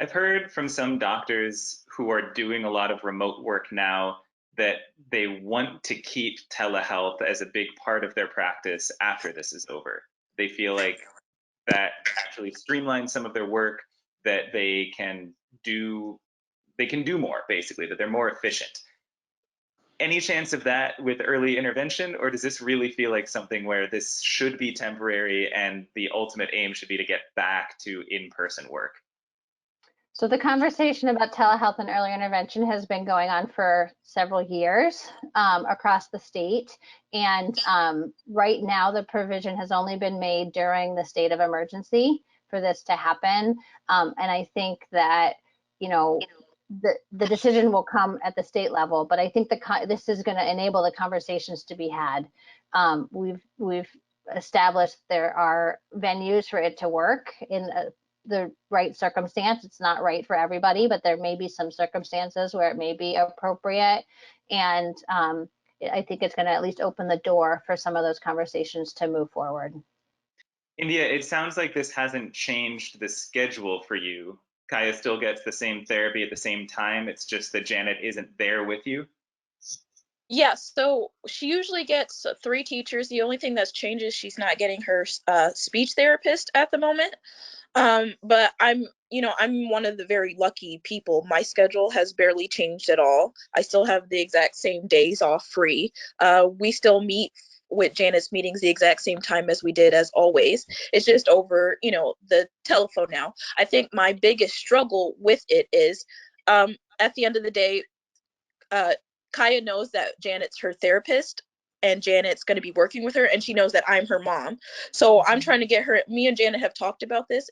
I've heard from some doctors who are doing a lot of remote work now that they want to keep telehealth as a big part of their practice after this is over. They feel like that actually streamlines some of their work, that do they can do more basically, that they're more efficient. Any chance of that with early intervention, or does this really feel like something where this should be temporary and the ultimate aim should be to get back to in-person work? So the conversation about telehealth and early intervention has been going on for several years across the state. And right now, the provision has only been made during the state of emergency for this to happen. And I think that, you know, the decision will come at the state level, but I think this is going to enable the conversations to be had. We've established there are venues for it to work in the right circumstance. It's not right for everybody, but there may be some circumstances where it may be appropriate. And I think it's going to at least open the door for some of those conversations to move forward. India, it sounds like this hasn't changed the schedule for you. Kaya still gets the same therapy at the same time. It's just that Janet isn't there with you. Yes, so she usually gets 3 teachers. The only thing that's changed is she's not getting her speech therapist at the moment. But I'm one of the very lucky people. My schedule has barely changed at all. I still have the exact same days off free. We still meet with Janet's meetings the exact same time as we did as always. It's just over, the telephone now. I think my biggest struggle with it is, at the end of the day, Kaya knows that Janet's her therapist and Janet's going to be working with her, and she knows that I'm her mom. So I'm trying to get her, me and Janet have talked about this.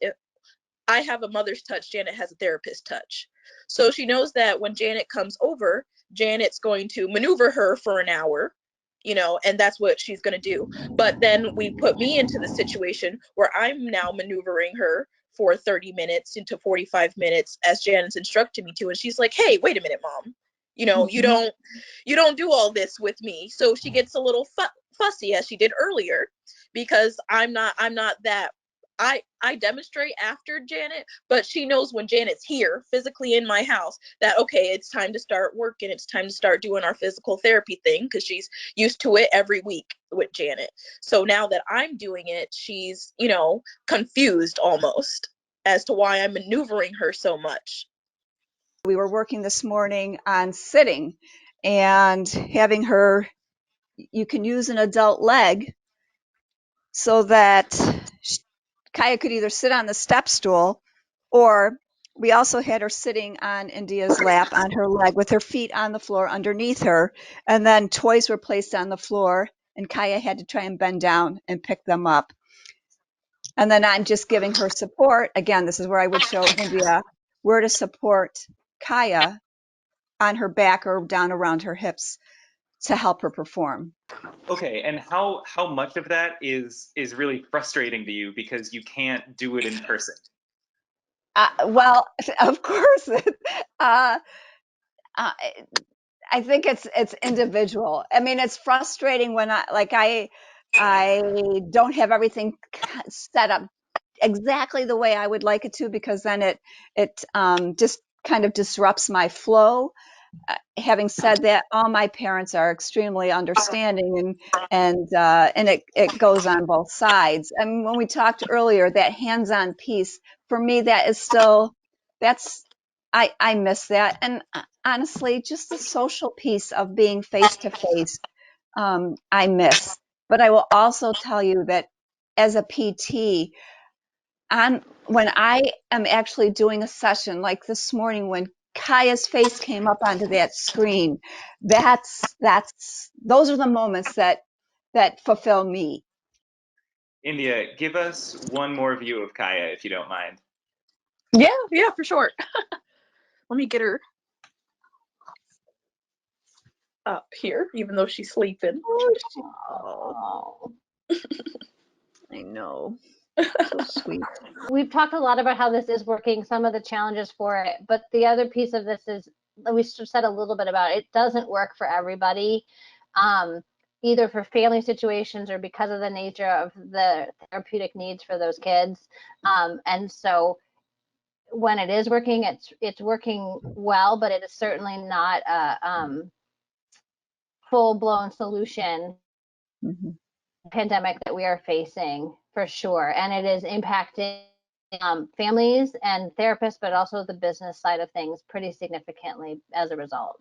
I have a mother's touch, Janet has a therapist touch. So she knows that when Janet comes over, Janet's going to maneuver her for an hour, and that's what she's going to do. But then we put me into the situation where I'm now maneuvering her for 30 minutes into 45 minutes as Janet's instructed me to. And she's like, hey, wait a minute, mom. You don't do all this with me. So she gets a little fussy, as she did earlier, because I'm not that. I demonstrate after Janet, but she knows when Janet's here physically in my house that, okay, it's time to start working. It's time to start doing our physical therapy thing, because she's used to it every week with Janet. So now that I'm doing it, she's, confused almost as to why I'm maneuvering her so much. We were working this morning on sitting and having her, you can use an adult leg so that Kaya could either sit on the step stool, or we also had her sitting on India's lap on her leg with her feet on the floor underneath her. And then toys were placed on the floor and Kaya had to try and bend down and pick them up. And then I'm just giving her support. Again, this is where I would show India where to support Kaya on her back or down around her hips to help her perform. Okay, and how much of that is really frustrating to you because you can't do it in person? Well, of course, I think it's individual. I mean, it's frustrating when I don't have everything set up exactly the way I would like it to, because then it just kind of disrupts my flow. Having said that, all my parents are extremely understanding, and it goes on both sides. I mean, when we talked earlier, that hands-on piece for me, that is still I miss that, and honestly, just the social piece of being face to face, I miss. But I will also tell you that as a PT, when I am actually doing a session like this morning, when Kaya's face came up onto that screen, those are the moments that fulfill me. India, give us one more view of Kaya, if you don't mind. Yeah, for sure. Let me get her up here, even though she's sleeping. Oh. I know. So sweet. We've talked a lot about how this is working, some of the challenges for it, but the other piece of this is, we said a little bit about it doesn't work for everybody, either for family situations or because of the nature of the therapeutic needs for those kids. And so when it is working, it's working well, but it is certainly not a full-blown solution Mhm. pandemic that we are facing for sure. And it is impacting families and therapists, but also the business side of things pretty significantly as a result.